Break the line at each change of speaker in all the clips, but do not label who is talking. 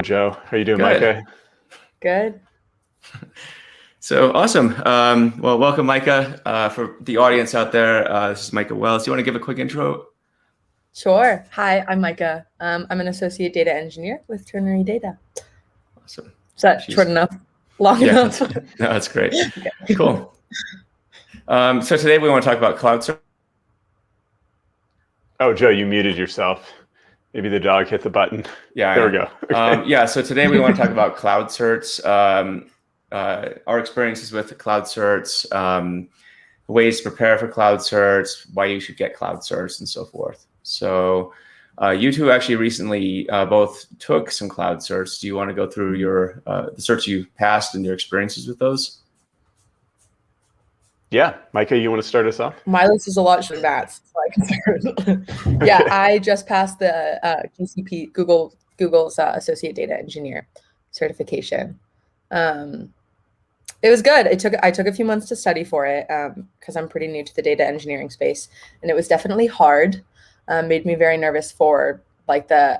Joe, how you doing,
Good.
Micah?
Good.
So awesome. Well, welcome, Micah. For the audience out there, this is Micah Wells. Do you want to give a quick intro?
Sure. Hi, I'm Micah. I'm an associate data engineer with Ternary Data.
Awesome.
Is that short enough? Long enough?
No, that's great. Okay. Cool. So today we want to talk about cloud search.
Oh, Joe, you muted yourself. Maybe the dog hit the button.
Yeah.
There we go. Okay.
So today we want to talk about cloud certs, our experiences with the cloud certs, ways to prepare for cloud certs, why you should get cloud certs, and so forth. So you two actually recently both took some cloud certs. Do you want to go through your the certs you passed and your experiences with those?
Yeah, Micah, you want to start us off?
My list is a lot shorter than that, so I can start. Yeah, I just passed the Gcp Google's associate data engineer certification. It was good. I took a few months to study for it because I'm pretty new to the data engineering space, and it was definitely hard. Made me very nervous for like the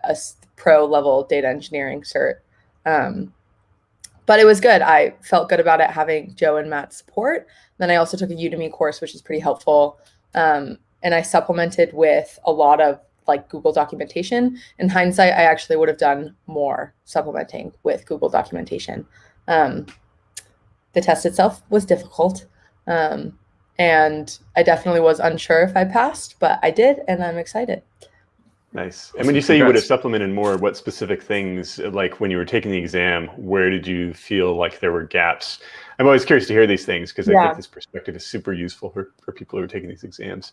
pro level data engineering cert. But it was good. I felt good about it having Joe and Matt's support. Then I also took a Udemy course, which is pretty helpful. And I supplemented with a lot of like Google documentation. In hindsight, I actually would have done more supplementing with Google documentation. The test itself was difficult. And I definitely was unsure if I passed, but I did, and I'm excited.
Nice. And when you say you would have supplemented more, what specific things, like when you were taking the exam, where did you feel like there were gaps? I'm always curious to hear these things because I think this perspective is super useful for people who are taking these exams.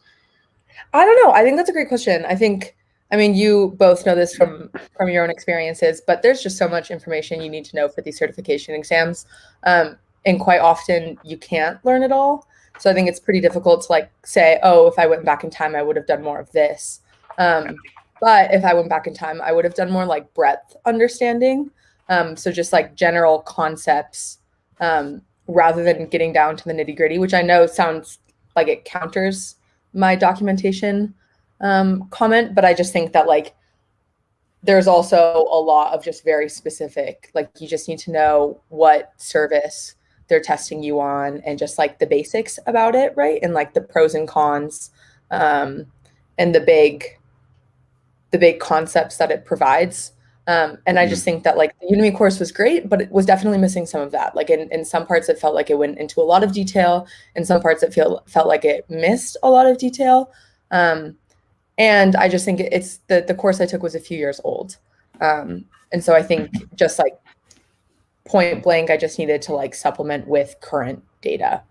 I don't know. I think that's a great question. I mean, you both know this from your own experiences, but there's just so much information you need to know for these certification exams. And quite often you can't learn it all. So I think it's pretty difficult to like say, oh, if I went back in time, I would have done more of this. But if I went back in time, I would have done more like breadth understanding. So just like general concepts rather than getting down to the nitty gritty, which I know sounds like it counters my documentation comment. But I just think that like there's also a lot of just very specific, like you just need to know what service they're testing you on and just like the basics about it, right? And like the pros and cons and the big concepts that it provides. And I just think that like the Udemy course was great, but it was definitely missing some of that. Like in some parts, it felt like it went into a lot of detail. In some parts, it felt like it missed a lot of detail. And I just think it's the course I took was a few years old. And so I think just like point blank, I just needed to like supplement with current data.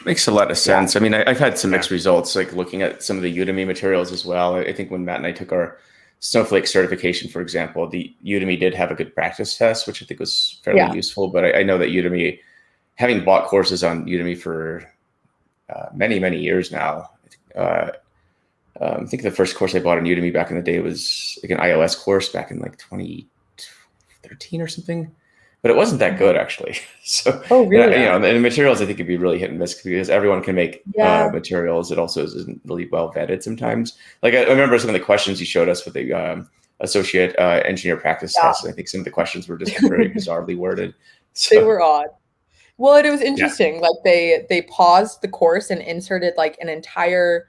Makes a lot of sense. Yeah. I mean, I've had some mixed results, like looking at some of the Udemy materials as well. I think when Matt and I took our Snowflake certification, for example, the Udemy did have a good practice test, which I think was fairly useful. But I know that Udemy, having bought courses on Udemy for many, many years now, I think the first course I bought on Udemy back in the day was like an iOS course back in like 2013 or something. But it wasn't that good, actually. So,
really?
And the materials, I think, could be really hit and miss because everyone can make materials. It also isn't really well vetted sometimes. Like I remember some of the questions you showed us with the associate engineer practice test. I think some of the questions were just very bizarrely worded. So.
They were odd. Well, it was interesting. Like they paused the course and inserted like an entire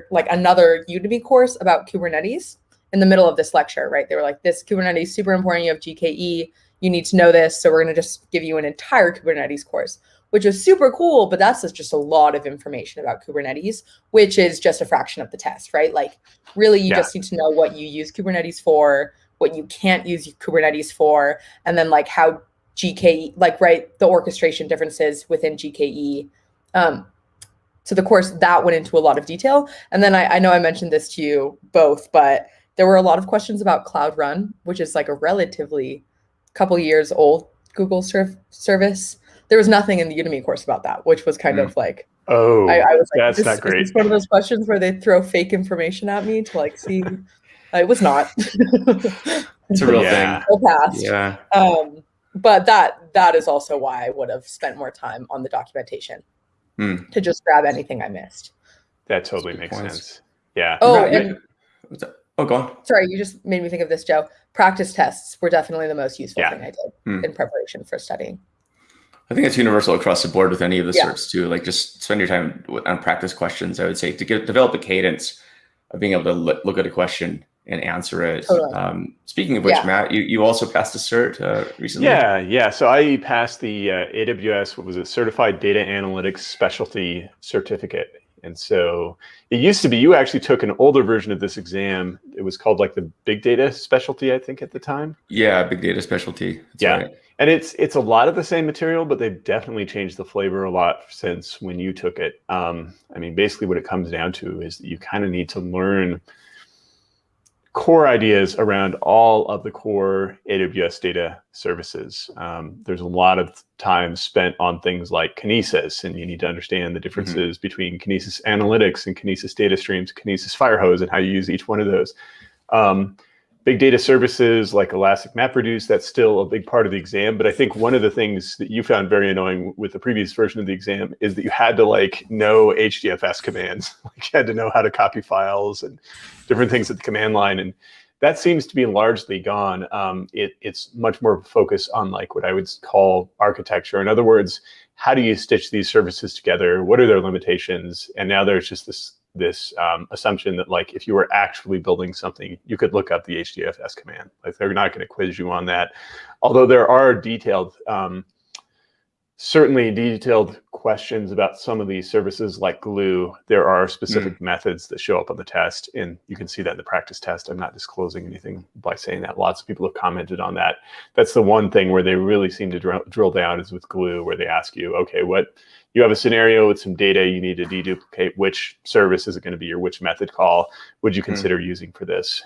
like another Udemy course about Kubernetes in the middle of this lecture, right? They were like, this Kubernetes is super important. You have GKE. You need to know this. So we're going to just give you an entire Kubernetes course, which is super cool. But that's just a lot of information about Kubernetes, which is just a fraction of the test, right? Like really, you just need to know what you use Kubernetes for, what you can't use Kubernetes for, and then like how GKE, like, right, the orchestration differences within GKE. So the course that went into a lot of detail. And then I know I mentioned this to you both, but there were a lot of questions about Cloud Run, which is like a relatively couple years old Google service. There was nothing in the Udemy course about that, which was kind of like, I was like,
that's not great.
It's one of those questions where they throw fake information at me to like see. It was not.
It's a real thing.
Yeah. But that is also why I would have spent more time on the documentation to just grab anything I missed.
That totally makes sense. Yeah.
Oh,
Oh, go on.
Sorry, you just made me think of this, Joe. Practice tests were definitely the most useful thing I did in preparation for studying.
I think it's universal across the board with any of the certs too. Like just spend your time on practice questions. I would say to develop a cadence of being able to look at a question and answer it. Totally. Speaking of which, Matt, you also passed a cert recently.
Yeah. So I passed the AWS, what was it, Certified Data Analytics Specialty Certificate. And so it used to be, you actually took an older version of this exam. It was called like the Big Data Specialty, I think, at the time.
Yeah, Big Data Specialty. That's right.
And it's a lot of the same material, but they've definitely changed the flavor a lot since when you took it. I mean, basically what it comes down to is that you kind of need to learn core ideas around all of the core AWS data services. There's a lot of time spent on things like Kinesis, and you need to understand the differences between Kinesis Analytics and Kinesis Data Streams, Kinesis Firehose, and how you use each one of those. Big data services like Elastic MapReduce, that's still a big part of the exam. But I think one of the things that you found very annoying with the previous version of the exam is that you had to like know HDFS commands. Like you had to know how to copy files and different things at the command line. And that seems to be largely gone. It's much more focused on like what I would call architecture. In other words, how do you stitch these services together? What are their limitations? And now there's just this assumption that like if you were actually building something, you could look up the HDFS command. Like they're not going to quiz you on that. Although there are certainly detailed questions about some of these services like Glue. There are specific methods that show up on the test, and you can see that in the practice test. I'm not disclosing anything by saying that. Lots of people have commented on that. That's the one thing where they really seem to drill down is with Glue, where they ask you, okay, you have a scenario with some data, you need to deduplicate, which service is it going to be, or which method call would you consider using for this?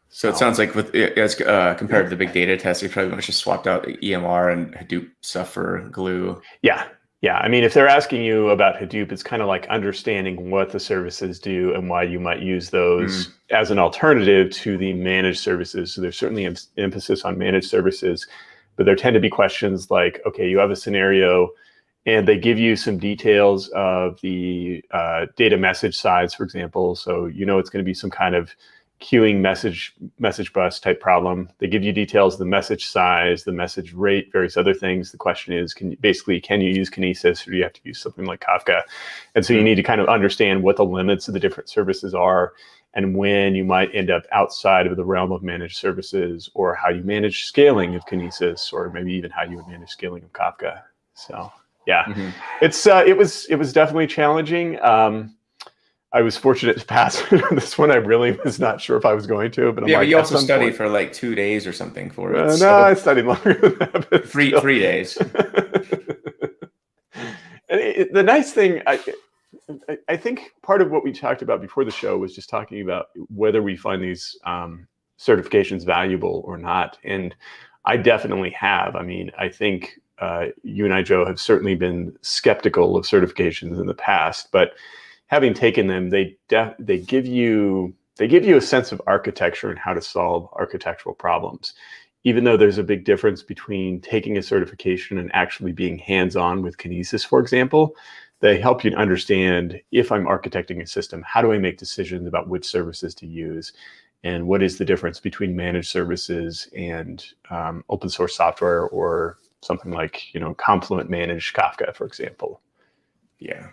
So it sounds like as compared to the big data test, you probably just swapped out EMR and Hadoop stuff for Glue.
Yeah. I mean, if they're asking you about Hadoop, it's kind of like understanding what the services do and why you might use those as an alternative to the managed services. So there's certainly an emphasis on managed services, but there tend to be questions like, okay, you have a scenario and they give you some details of the data message size, for example. So it's going to be some kind of queuing message bus type problem. They give you details of the message size, the message rate, various other things. The question is, can you use Kinesis, or do you have to use something like Kafka? And so you need to kind of understand what the limits of the different services are and when you might end up outside of the realm of managed services, or how you manage scaling of Kinesis, or maybe even how you would manage scaling of Kafka. So it was definitely challenging. I was fortunate to pass this one. I really was not sure if I was going to, but
but you also studied for like 2 days or something for it.
No, I studied longer than that. But
3 days.
And the nice thing, I think part of what we talked about before the show was just talking about whether we find these certifications valuable or not. And I definitely have. I mean, I think you and I, Joe, have certainly been skeptical of certifications in the past, but having taken them, they give you a sense of architecture and how to solve architectural problems. Even though there's a big difference between taking a certification and actually being hands-on with Kinesis, for example, they help you to understand, if I'm architecting a system, how do I make decisions about which services to use, and what is the difference between managed services and open source software, or something like Confluent managed Kafka, for example.
Yeah.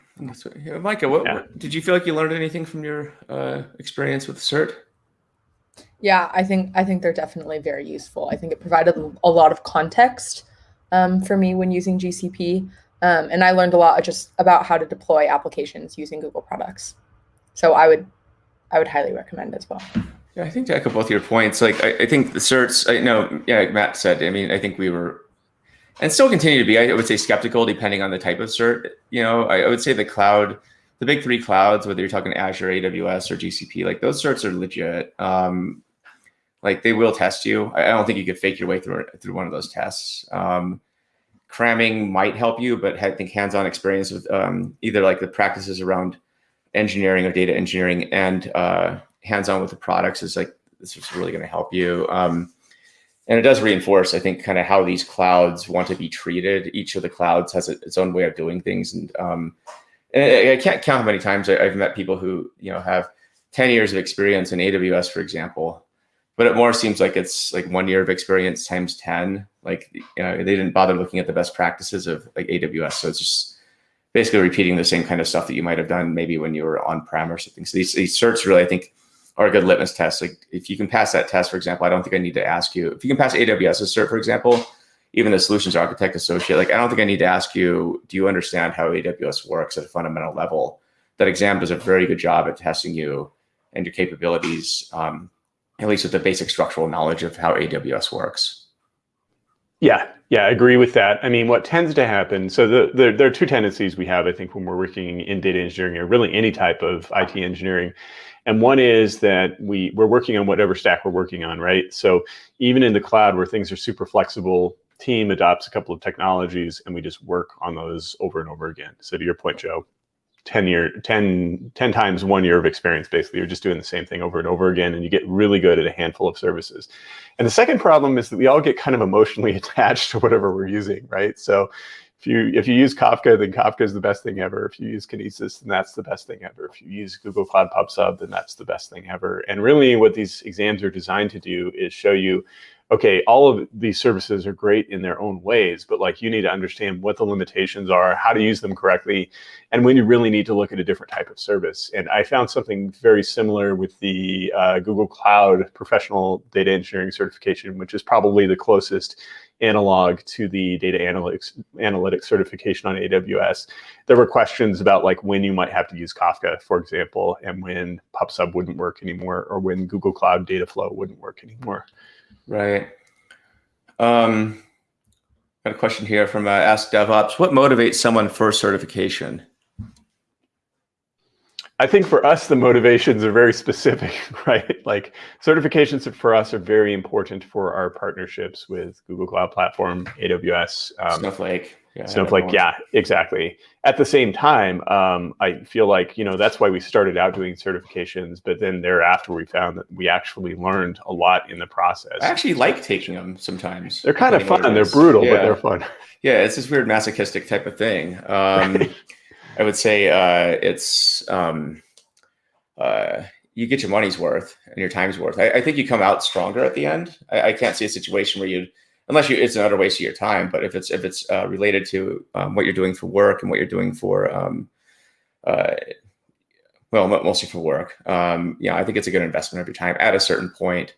Micah, did you feel like you learned anything from your experience with CERT?
Yeah, I think they're definitely very useful. I think it provided a lot of context for me when using GCP. And I learned a lot just about how to deploy applications using Google products. So I would highly recommend as well.
Yeah, I think to echo both your points, like I think the certs, like Matt said, I mean, I think we were, and still continue to be, I would say, skeptical depending on the type of cert. I would say the big three clouds, whether you're talking Azure, AWS, or GCP, like those certs are legit. Like they will test you. I don't think you could fake your way through one of those tests. Cramming might help you, but I think hands-on experience with either like the practices around engineering or data engineering and hands-on with the products is like, this is really going to help you. And it does reinforce, I think, kind of how these clouds want to be treated. Each of the clouds has its own way of doing things. And I can't count how many times I've met people who, have 10 years of experience in AWS, for example, but it more seems like it's like 1 year of experience times 10. Like, they didn't bother looking at the best practices of like AWS. So it's just basically repeating the same kind of stuff that you might have done maybe when you were on-prem or something. So these certs really, I think, are a good litmus test. Like if you can pass that test, for example, I don't think I need to ask you. If you can pass AWS's cert, for example, even the solutions architect associate, like I don't think I need to ask you, do you understand how AWS works at a fundamental level? That exam does a very good job at testing you and your capabilities, at least with the basic structural knowledge of how AWS works.
Yeah, I agree with that. I mean, what tends to happen, so there are two tendencies we have, I think, when we're working in data engineering or really any type of IT engineering. And one is that we're working on whatever stack we're working on, right? So even in the cloud where things are super flexible, team adopts a couple of technologies and we just work on those over and over again. So to your point, Joe, 10 times 1 year of experience, basically, you're just doing the same thing over and over again, and you get really good at a handful of services. And the second problem is that we all get kind of emotionally attached to whatever we're using, right? So if you use Kafka, then Kafka is the best thing ever. If you use Kinesis, then that's the best thing ever. If you use Google Cloud PubSub, then that's the best thing ever. And really what these exams are designed to do is show you, okay, all of these services are great in their own ways, but like you need to understand what the limitations are, how to use them correctly, and when you really need to look at a different type of service. And I found something very similar with the Google Cloud Professional Data Engineering Certification, which is probably the closest analog to the data analytics certification on AWS. There were questions about like when you might have to use Kafka, for example, and when PubSub wouldn't work anymore, or when Google Cloud Dataflow wouldn't work anymore.
Right. Got a question here from Ask DevOps. What motivates someone for certification?
I think for us, the motivations are very specific, right? Like certifications for us are very important for our partnerships with Google Cloud Platform, AWS,
Snowflake.
Snowflake, yeah, exactly. At the same time, I feel like, that's why we started out doing certifications, but then thereafter we found that we actually learned a lot in the process.
I actually like taking them sometimes.
They're kind of fun. They're brutal, but they're fun.
Yeah, it's this weird masochistic type of thing. I would say it's you get your money's worth and your time's worth. I think you come out stronger at the end. I can't see a situation where it's another waste of your time. But if it's related to what you're doing for work and what you're doing for, mostly for work, I think it's a good investment of your time at a certain point.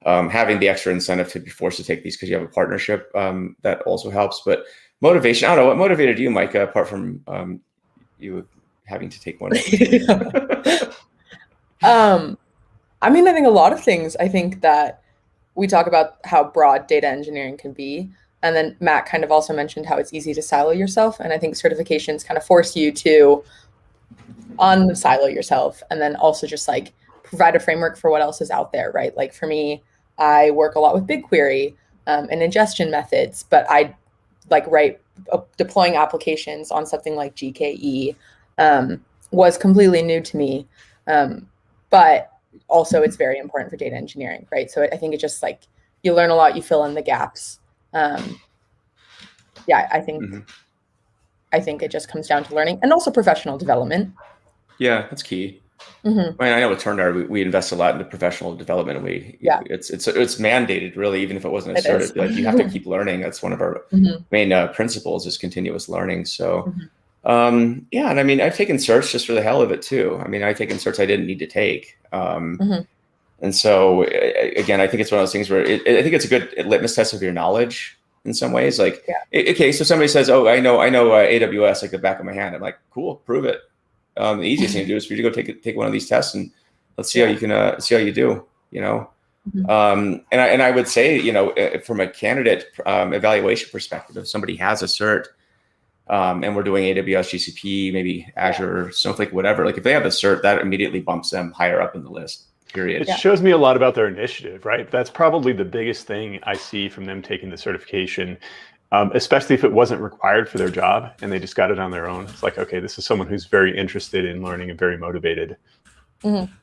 Having the extra incentive to be forced to take these because you have a partnership, that also helps. But motivation, I don't know, what motivated you, Micah, apart from you having to take one?
I mean, I think a lot of things. I think that we talk about how broad data engineering can be. And then Matt kind of also mentioned how it's easy to silo yourself. And I think certifications kind of force you to unsilo yourself and then also just like provide a framework for what else is out there, right? Like for me, I work a lot with BigQuery and ingestion methods, but I like deploying applications on something like GKE was completely new to me. But also it's very important for data engineering, right? So I think it's just like you learn a lot, you fill in the gaps. I think it just comes down to learning and also professional development.
Yeah, that's key. Mm-hmm. I mean, I know with Ternary, we invest a lot into professional development. It's mandated, really, even if it wasn't asserted. Like you have to keep learning. That's one of our main principles is continuous learning. So, and I mean, I've taken certs just for the hell of it too. I mean, I've taken certs I didn't need to take. And so, again, I think it's one of those things where I think it's a good litmus test of your knowledge in some ways. Like, okay, so somebody says, "Oh, I know AWS like the back of my hand." I'm like, "Cool, prove it." The easiest thing to do is for you to go take one of these tests and let's see how you can see how you do. And I would say, from a candidate evaluation perspective, if somebody has a cert and we're doing AWS, GCP, maybe Azure, Snowflake, whatever, like if they have a cert, that immediately bumps them higher up in the list. Period.
It shows me a lot about their initiative, right? That's probably the biggest thing I see from them taking the certification, especially if it wasn't required for their job and they just got it on their own. It's like, okay, this is someone who's very interested in learning and very motivated.
Mm-hmm.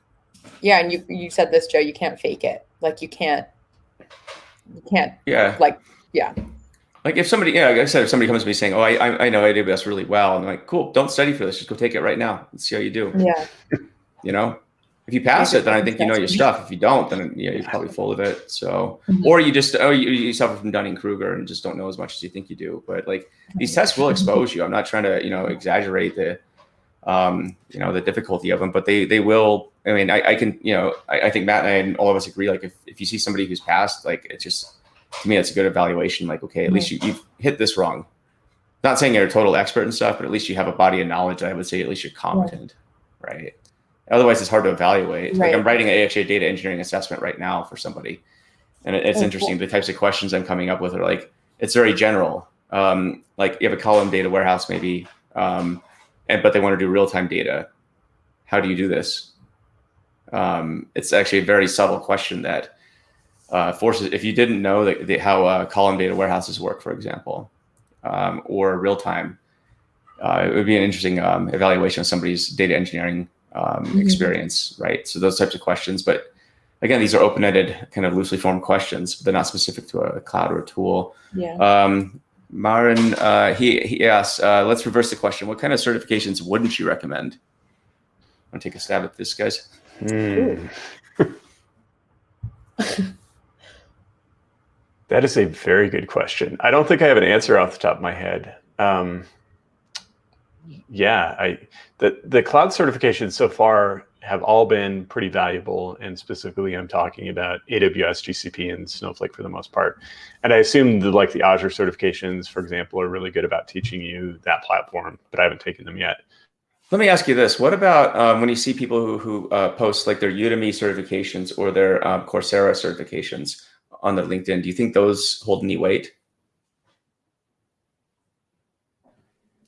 Yeah, and you said this, Joe, you can't fake it. Like you can't.
Yeah.
Like
if somebody, like I said, if somebody comes to me saying, "Oh, I know AWS really well," I'm like, "Cool, don't study for this. Just go take it right now and see how you do."
Yeah.
If you pass it, then I think you know your stuff. If you don't, then you're probably full of it. So, or you just you suffer from Dunning-Kruger and just don't know as much as you think you do. But like these tests will expose you. I'm not trying to exaggerate the the difficulty of them, but they will. I mean, I can I think Matt and I and all of us agree. Like if you see somebody who's passed, like it's just, to me, it's a good evaluation. Like, okay, at least you've hit this wrong. Not saying you're a total expert and stuff, but at least you have a body of knowledge. I would say at least you're competent, right? Otherwise, it's hard to evaluate. Right. Like I'm writing an AHA data engineering assessment right now for somebody, and it's interesting. The types of questions I'm coming up with are like, it's very general. Like you have a column data warehouse maybe, but they want to do real-time data. How do you do this? It's actually a very subtle question that forces, if you didn't know how column data warehouses work, for example, or real-time, it would be an interesting evaluation of somebody's data engineering experience, right? So those types of questions, but again, these are open-ended, kind of loosely formed questions, but they're not specific to a cloud or a tool. Yeah. Marin, he asks, let's reverse the question. What kind of certifications wouldn't you recommend? Want to take a stab at this, guys?
That is a very good question. I don't think I have an answer off the top of my head. The cloud certifications so far have all been pretty valuable, and specifically I'm talking about AWS, GCP, and Snowflake for the most part. And I assume the Azure certifications, for example, are really good about teaching you that platform, but I haven't taken them yet.
Let me ask you this. What about when you see people who post like their Udemy certifications or their Coursera certifications on their LinkedIn? Do you think those hold any weight?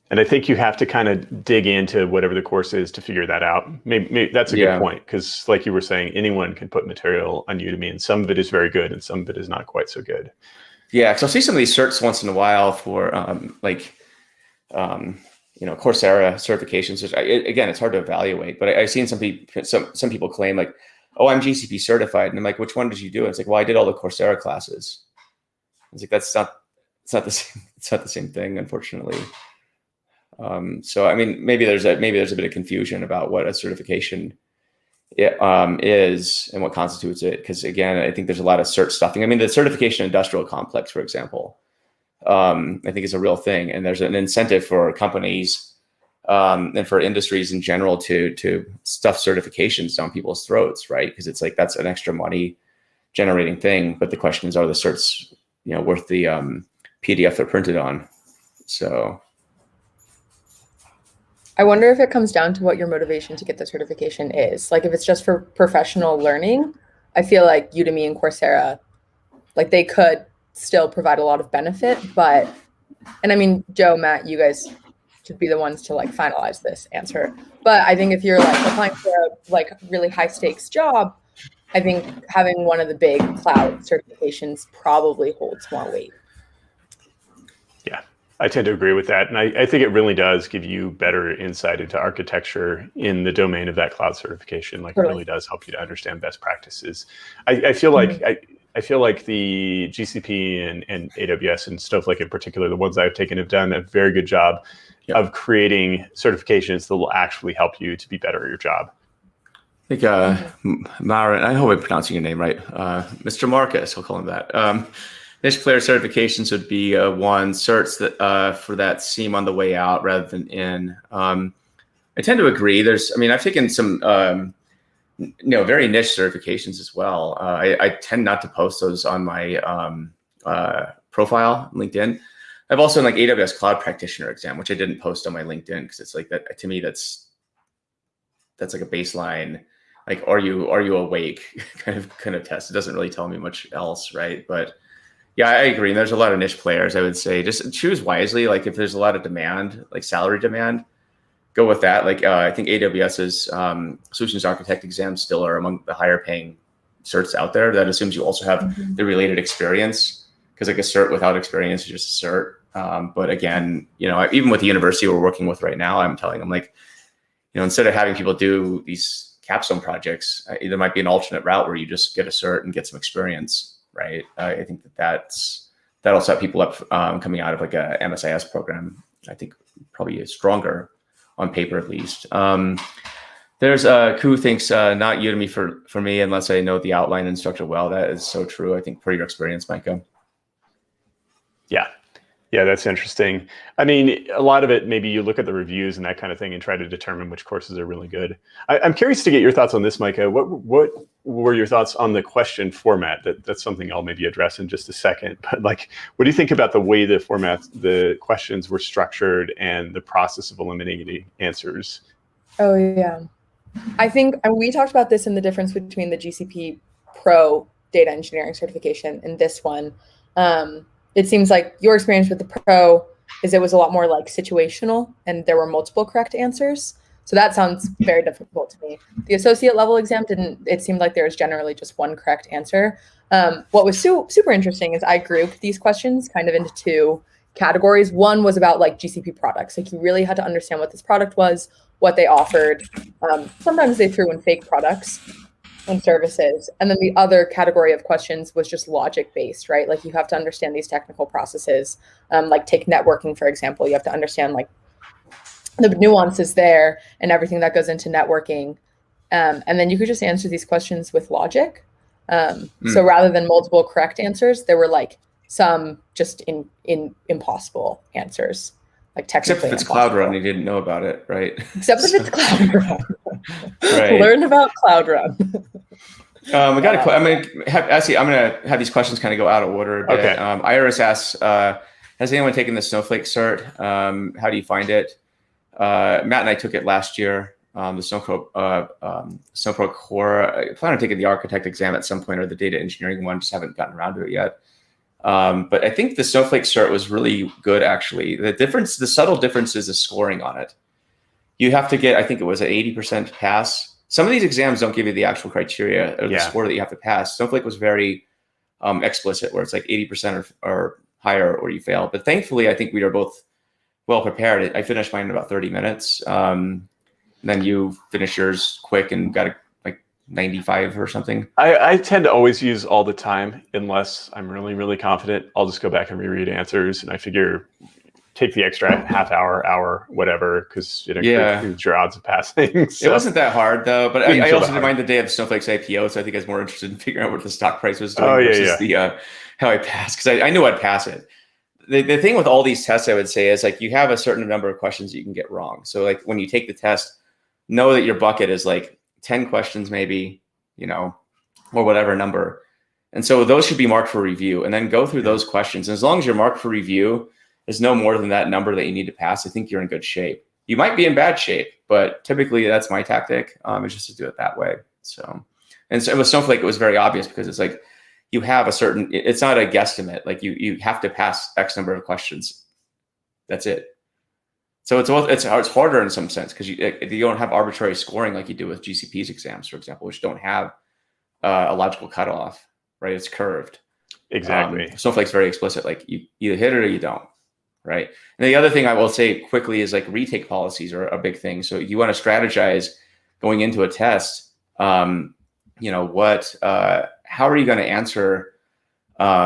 And I think you have to kind of dig into whatever the course is to figure that out. Maybe that's a good point, because like you were saying, anyone can put material on Udemy, and some of it is very good and some of it is not quite so good.
Yeah, because I'll see some of these certs once in a while for Coursera certifications. Which again, it's hard to evaluate, but I've seen some people claim like, oh, I'm GCP certified, and I'm like, which one did you do? And it's like, well, I did all the Coursera classes. It's like it's not the same. It's not the same thing, unfortunately. So I mean, maybe there's a bit of confusion about what a certification is and what constitutes it. Because again, I think there's a lot of cert stuffing. I mean, the certification industrial complex, for example, I think is a real thing, and there's an incentive for companies and for industries in general to stuff certifications down people's throats, right? Because it's like that's an extra money generating thing. But the question is, are the certs worth the PDF they're printed on? So.
I wonder if it comes down to what your motivation to get the certification is. Like if it's just for professional learning, I feel like Udemy and Coursera, like they could still provide a lot of benefit, and I mean, Joe, Matt, you guys should be the ones to like finalize this answer. But I think if you're like applying for a like really high stakes job, I think having one of the big cloud certifications probably holds more weight.
Yeah. I tend to agree with that. And I think it really does give you better insight into architecture in the domain of that cloud certification. Like totally. It really does help you to understand best practices. I feel like I feel like the GCP and AWS and Snowflake in particular, the ones I've taken, have done a very good job of creating certifications that will actually help you to be better at your job.
I think Marin, I hope I'm pronouncing your name right. Mr. Marcus, I'll call him that. Niche player certifications would be one. Certs that for that seem on the way out rather than in. I tend to agree. I've taken some very niche certifications as well. I tend not to post those on my profile on LinkedIn. I've also done like AWS Cloud Practitioner exam, which I didn't post on my LinkedIn because it's like that to me. That's like a baseline. Like, are you awake kind of test. It doesn't really tell me much else, right? But yeah, I agree. And there's a lot of niche players. I would say just choose wisely. Like if there's a lot of demand, like salary demand, go with that. Like I think AWS's solutions architect exams still are among the higher paying certs out there. That assumes you also have the related experience, because like a cert without experience is just a cert. But again, even with the university we're working with right now, I'm telling them like, instead of having people do these capstone projects, there might be an alternate route where you just get a cert and get some experience. Right. I think that'll set people up coming out of like a MSIS program. I think probably is stronger on paper, at least. There's Ku thinks not Udemy for me unless I know the outline and structure well. That is so true. I think per your experience, Micah.
Yeah. Yeah, that's interesting. I mean, a lot of it, maybe you look at the reviews and that kind of thing and try to determine which courses are really good. I'm curious to get your thoughts on this, Micah. What were your thoughts on the question format? That's something I'll maybe address in just a second. But like, what do you think about the way the questions were structured and the process of eliminating answers?
Oh, yeah. I think we talked about this in the difference between the GCP Pro data engineering certification and this one. It seems like your experience with the Pro is it was a lot more like situational and there were multiple correct answers. So that sounds very difficult to me. The associate level exam it seemed like there was generally just one correct answer. What was super interesting is I grouped these questions kind of into two categories. One was about like GCP products. Like you really had to understand what this product was, what they offered. Sometimes they threw in fake products and services. And then the other category of questions was just logic based, right? Like you have to understand these technical processes. Like take networking, for example, you have to understand like the nuances there and everything that goes into networking. And then you could just answer these questions with logic. So rather than multiple correct answers, there were like some just in impossible answers. Like technically
except if it's Cloud Run, you didn't know about it, right?
Except if it's Cloud Run.
Right.
Learn about Cloud Run.
We got I'm gonna have these questions kind of go out of order a bit.
Okay.
Iris asks, has anyone taken the Snowflake cert? How do you find it? Matt and I took it last year. The Snowpro Core. I plan on taking the architect exam at some point or the data engineering one. Just haven't gotten around to it yet. But I think the Snowflake cert was really good, actually. The subtle difference is the scoring on it. You have to get, I think it was an 80% pass. Some of these exams don't give you the actual criteria or the score that you have to pass. Snowflake was very explicit, where it's like 80% or higher or you fail. But thankfully, I think we were both well prepared. I finished mine in about 30 minutes. Then you finished yours quick and got like 95 or something.
I tend to always use all the time unless I'm really, really confident. I'll just go back and reread answers, and I figure take the extra half hour, whatever, because it improves your odds of passing. So
it wasn't that hard though, but I also didn't mind the day of Snowflake's IPO, so I think I was more interested in figuring out what the stock price was doing versus how I passed, because I knew I'd pass it. The thing with all these tests, I would say, is like you have a certain number of questions you can get wrong. So like when you take the test, know that your bucket is like 10 questions maybe, or whatever number. And so those should be marked for review, and then go through those questions. And as long as you're marked for review is no more than that number that you need to pass, I think you're in good shape. You might be in bad shape, but typically that's my tactic. Is just to do it that way. So with Snowflake, it was very obvious because it's like you have it's not a guesstimate. Like you have to pass X number of questions. That's it. So it's harder in some sense because you don't have arbitrary scoring like you do with GCP's exams, for example, which don't have a logical cutoff, right? It's curved.
Exactly.
Snowflake's very explicit. Like you either hit it or you don't. Right. And the other thing I will say quickly is like retake policies are a big thing. So you want to strategize going into a test. How are you going to answer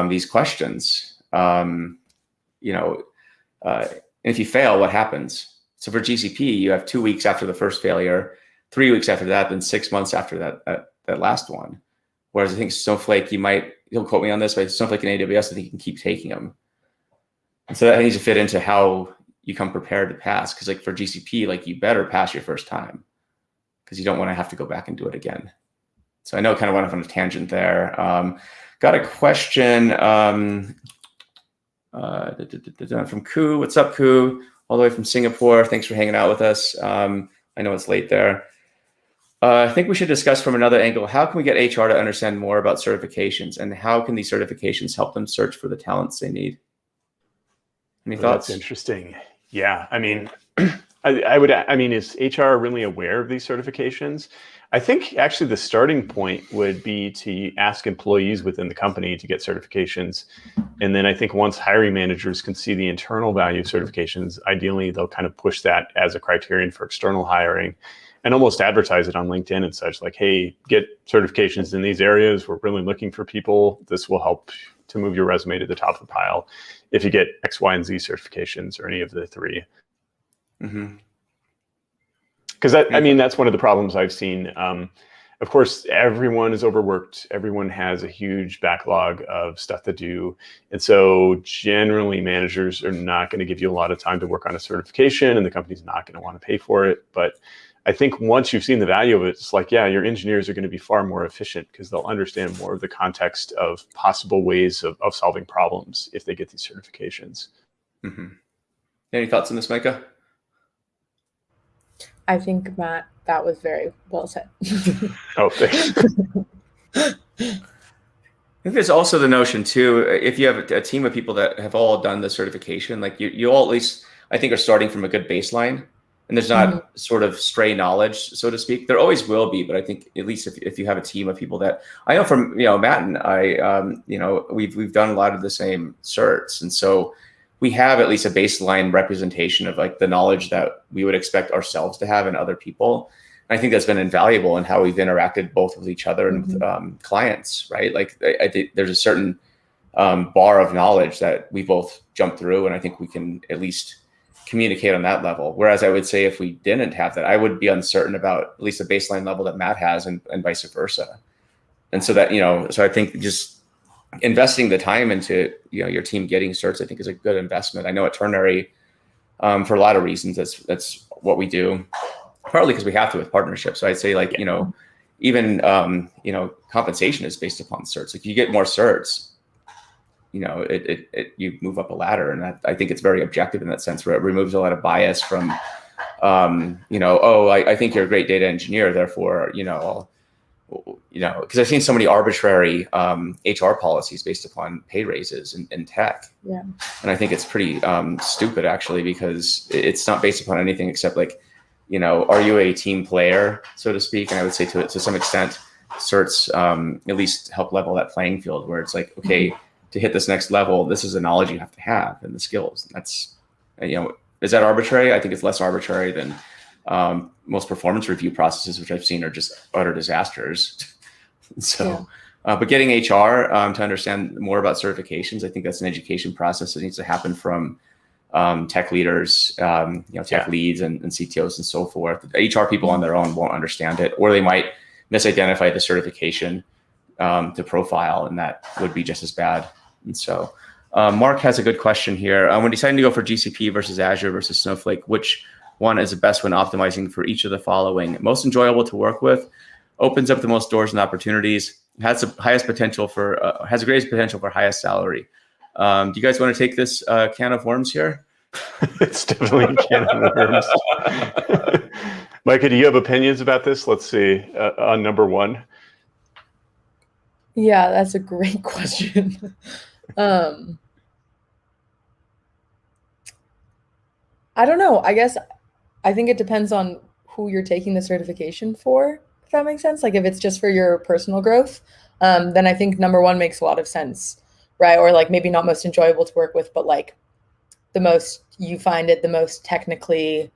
these questions? And if you fail, what happens? So for GCP, you have 2 weeks after the first failure, 3 weeks after that, then 6 months after that last one. Whereas I think Snowflake, you'll quote me on this, but Snowflake and AWS, I think you can keep taking them. And so that needs to fit into how you come prepared to pass. Because like for GCP, like you better pass your first time because you don't want to have to go back and do it again. So I know I kind of went off on a tangent there. Got a question from Ku. What's up, Ku? All the way from Singapore. Thanks for hanging out with us. I know it's late there. I think we should discuss from another angle. How can we get HR to understand more about certifications, and how can these certifications help them search for the talents they need? Any thoughts?
That's interesting. Yeah. I mean, is HR really aware of these certifications? I think actually the starting point would be to ask employees within the company to get certifications. And then I think once hiring managers can see the internal value of certifications, ideally they'll kind of push that as a criterion for external hiring and almost advertise it on LinkedIn and such, like, hey, get certifications in these areas. We're really looking for people. This will help to move your resume to the top of the pile if you get X, Y, and Z certifications or any of the three.
Mm-hmm.
Because I mean, that's one of the problems I've seen. Of course, everyone is overworked. Everyone has a huge backlog of stuff to do. And so generally managers are not going to give you a lot of time to work on a certification, and the company's not going to want to pay for it. But I think once you've seen the value of it, it's like, yeah, your engineers are going to be far more efficient because they'll understand more of the context of possible ways of solving problems if they get these certifications.
Mm-hmm. Any thoughts on this, Micah?
I think, Matt, that was very well said.
Oh, thanks.
I think there's also the notion too, if you have a team of people that have all done the certification, like you all at least, I think, are starting from a good baseline, and there's not sort of stray knowledge, so to speak. There always will be, but I think at least if you have a team of people that, I know from, Matt and I, we've done a lot of the same certs. And so we have at least a baseline representation of like the knowledge that we would expect ourselves to have and other people. And I think that's been invaluable in how we've interacted both with each other and with clients, right? Like I think there's a certain bar of knowledge that we both jump through, and I think we can at least communicate on that level. Whereas I would say if we didn't have that, I would be uncertain about at least the baseline level that Matt has, and vice versa. And so that, so I think just investing the time into, your team getting certs, I think is a good investment. I know at Ternary, for a lot of reasons, that's what we do, partly because we have to with partnerships. So I'd say like, even, compensation is based upon certs. Like you get more certs, you move up a ladder, and that, I think it's very objective in that sense, where it removes a lot of bias from, I think you're a great data engineer, therefore, because I've seen so many arbitrary HR policies based upon pay raises in tech.
Yeah.
And I think it's pretty stupid actually, because it's not based upon anything except like, are you a team player, so to speak? And I would say to some extent, certs at least help level that playing field, where it's like, okay, to hit this next level, this is the knowledge you have to have and the skills. And that's, is that arbitrary? I think it's less arbitrary than most performance review processes, which I've seen are just utter disasters. So, but getting HR to understand more about certifications, I think that's an education process that needs to happen from tech leaders, tech leads and CTOs and so forth. HR people on their own won't understand it, or they might misidentify the certification to profile, and that would be just as bad. And so Mark has a good question here. When deciding to go for GCP versus Azure versus Snowflake, which one is the best when optimizing for each of the following? Most enjoyable to work with, opens up the most doors and opportunities, has the highest potential for, has the greatest potential for highest salary. Do you guys want to take this can of worms here?
It's definitely a can of worms. Micah, do you have opinions about this? Let's see, on number one.
Yeah, that's a great question. I don't know. I think it depends on who you're taking the certification for, if that makes sense. Like if it's just for your personal growth, then I think number one makes a lot of sense, right? Or like maybe not most enjoyable to work with, but like you find it the most technically,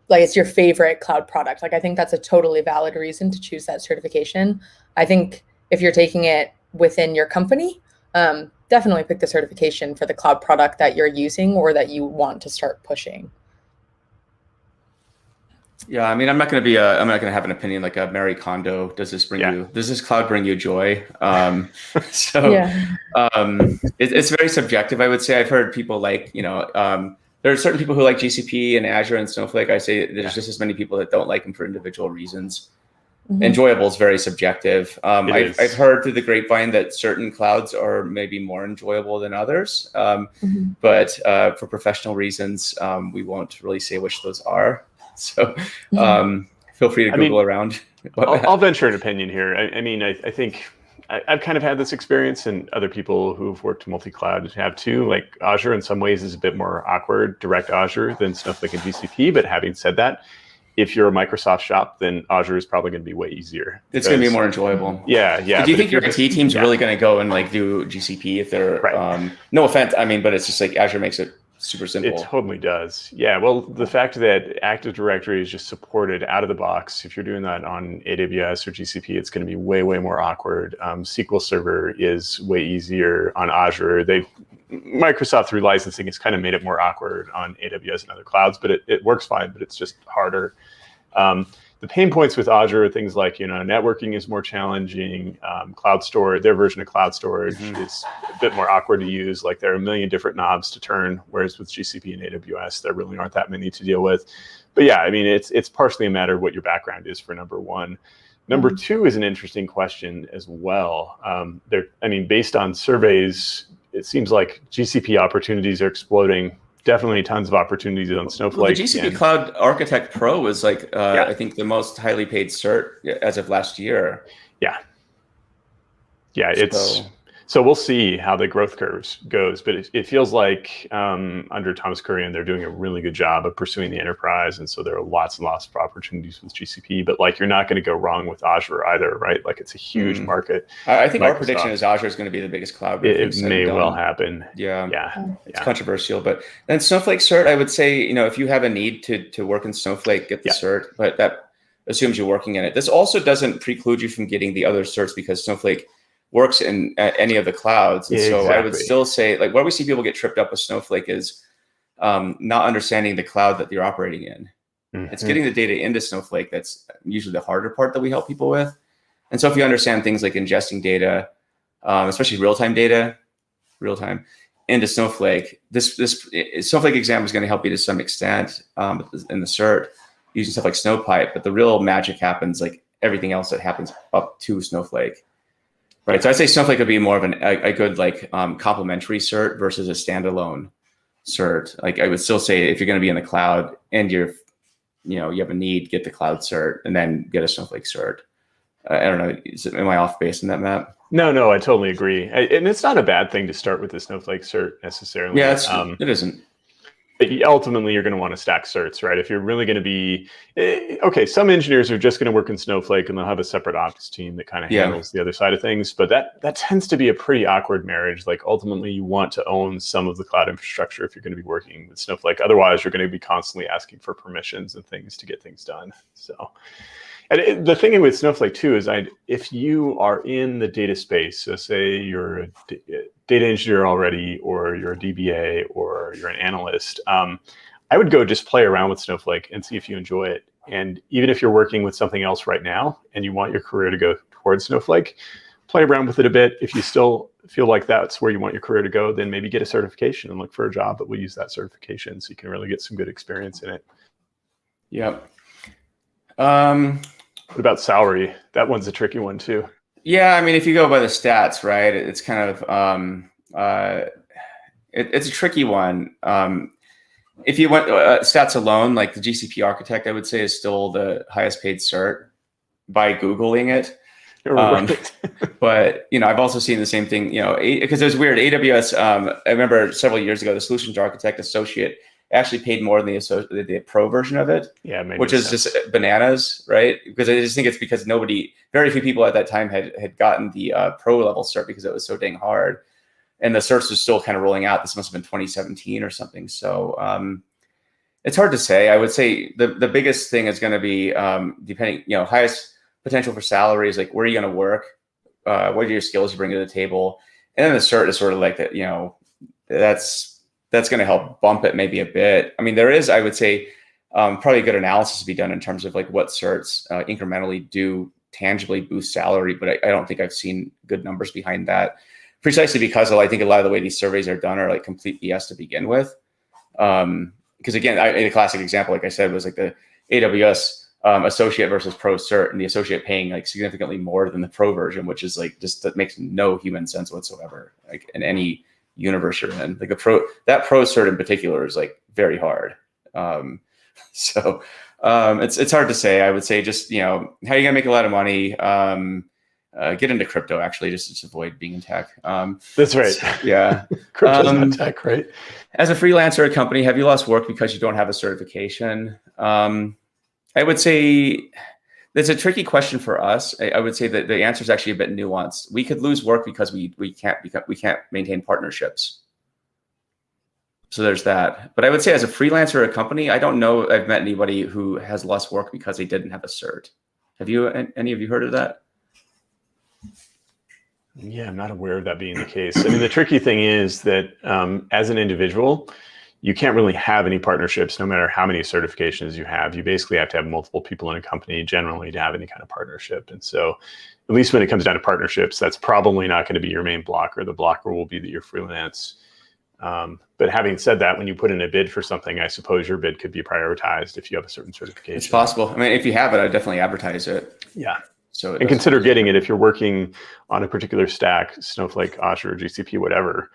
like it's your favorite cloud product. Like I think that's a totally valid reason to choose that certification. I think if you're taking it within your company, definitely pick the certification for the cloud product that you're using or that you want to start pushing.
Yeah, I mean, I'm not going to have an opinion like a Mary Kondo. Does this cloud bring you joy? It's very subjective. I would say I've heard people like, there are certain people who like GCP and Azure and Snowflake. I say there's just as many people that don't like them for individual reasons. Enjoyable is very subjective. I've heard through the grapevine that certain clouds are maybe more enjoyable than others, but for professional reasons, we won't really say which those are. So feel free to Google around.
I'll venture an opinion here. I think I've kind of had this experience, and other people who've worked multi-cloud have too. Like Azure in some ways is a bit more awkward, direct Azure, than Snowflake and GCP. But having said that, if you're a Microsoft shop, then Azure is probably going to be way easier.
It's going to be more enjoyable.
Yeah.
Do you think your IT team's really going to go and like do GCP if they're, no offense, but it's just like Azure makes it super simple.
It totally does. Yeah. Well, the fact that Active Directory is just supported out of the box, if you're doing that on AWS or GCP, it's going to be way, way more awkward. SQL Server is way easier on Azure. Microsoft through licensing has kind of made it more awkward on AWS and other clouds, but it works fine, but it's just harder. The pain points with Azure are things like, networking is more challenging. Cloud storage, their version of cloud storage is a bit more awkward to use. Like there are a million different knobs to turn, whereas with GCP and AWS, there really aren't that many to deal with. But yeah, I mean, it's partially a matter of what your background is for number one. Number two is an interesting question as well. Based on surveys, it seems like GCP opportunities are exploding. Definitely tons of opportunities on Snowflake.
Well, the GCP Cloud Architect Pro was like, I think the most highly paid cert as of last year.
Yeah. So we'll see how the growth curves goes, but it feels like under Thomas Kurian, they're doing a really good job of pursuing the enterprise. And so there are lots and lots of opportunities with GCP, but like, you're not going to go wrong with Azure either, right? Like it's a huge market.
I think our prediction is Azure is going to be the biggest cloud.
It may well happen.
It's controversial, but then Snowflake cert, I would say, if you have a need to work in Snowflake, get the cert, but that assumes you're working in it. This also doesn't preclude you from getting the other certs because Snowflake works in any of the clouds. And so I would still say, like, where we see people get tripped up with Snowflake is not understanding the cloud that you're operating in. It's getting the data into Snowflake that's usually the harder part that we help people with. And so if you understand things like ingesting data, especially real-time data, into Snowflake, this Snowflake exam is going to help you to some extent in the cert using stuff like Snowpipe, but the real magic happens like everything else that happens up to Snowflake. Right, so I'd say Snowflake would be more of a good complementary cert versus a standalone cert. Like I would still say if you're going to be in the cloud and you have a need, get the cloud cert and then get a Snowflake cert. I don't know, am I off base in that, Matt?
No, I totally agree, and it's not a bad thing to start with the Snowflake cert necessarily.
Yeah, it isn't.
Ultimately, you're going to want to stack certs, right? If you're really going to be some engineers are just going to work in Snowflake and they'll have a separate ops team that kind of handles the other side of things. But that tends to be a pretty awkward marriage. Like ultimately, you want to own some of the cloud infrastructure if you're going to be working with Snowflake. Otherwise, you're going to be constantly asking for permissions and things to get things done. So. And the thing with Snowflake too is if you are in the data space, so say you're a data engineer already, or you're a DBA, or you're an analyst, I would go just play around with Snowflake and see if you enjoy it. And even if you're working with something else right now and you want your career to go towards Snowflake, play around with it a bit. If you still feel like that's where you want your career to go, then maybe get a certification and look for a job that will use that certification so you can really get some good experience in it.
Yep.
What about salary? That one's a tricky one too.
Yeah, I mean, if you go by the stats, right, it's kind of it's a tricky one. If you went stats alone, like the GCP Architect, I would say is still the highest paid cert by Googling it. But I've also seen the same thing. Because it was weird. AWS. I remember several years ago, the Solutions Architect Associate actually paid more than the pro version of it, which is just bananas, right? Because I just think it's because very few people at that time had gotten the pro level cert because it was so dang hard, and the certs was still kind of rolling out. This must have been 2017 or something. So it's hard to say. I would say the biggest thing is going to be depending, highest potential for salary is like where are you going to work, what are your skills you bring to the table, and then the cert is sort of like that. That's going to help bump it maybe a bit. I mean, there is, I would say, probably a good analysis to be done in terms of like what certs incrementally do tangibly boost salary, but I don't think I've seen good numbers behind that, precisely because I think a lot of the way these surveys are done are like complete BS to begin with. Because again, a classic example, like I said, was like the AWS associate versus pro cert, and the associate paying like significantly more than the pro version, which is like that makes no human sense whatsoever, like in any universe you're in. Like that pro cert in particular is like very hard. So it's hard to say. I would say just, how are you gonna make a lot of money? Get into crypto actually, just to avoid being in tech.
That's right.
Yeah.
Crypto's not tech, right?
As a freelancer or a company, have you lost work because you don't have a certification? I would say that's a tricky question for us. I would say that the answer is actually a bit nuanced. We could lose work because we can't maintain partnerships. So there's that. But I would say as a freelancer or a company, I don't know I've met anybody who has lost work because they didn't have a cert. Have you? Any of you heard of that?
Yeah, I'm not aware of that being the case. I mean, the tricky thing is that as an individual, you can't really have any partnerships no matter how many certifications you have. You basically have to have multiple people in a company generally to have any kind of partnership. And so at least when it comes down to partnerships, that's probably not going to be your main blocker. The blocker will be that you're freelance. But having said that, when you put in a bid for something, I suppose your bid could be prioritized if you have a certain certification.
It's possible. I mean, if you have it, I'd definitely advertise it.
Yeah.
So
and consider getting it if you're working on a particular stack, Snowflake, Azure, GCP, whatever.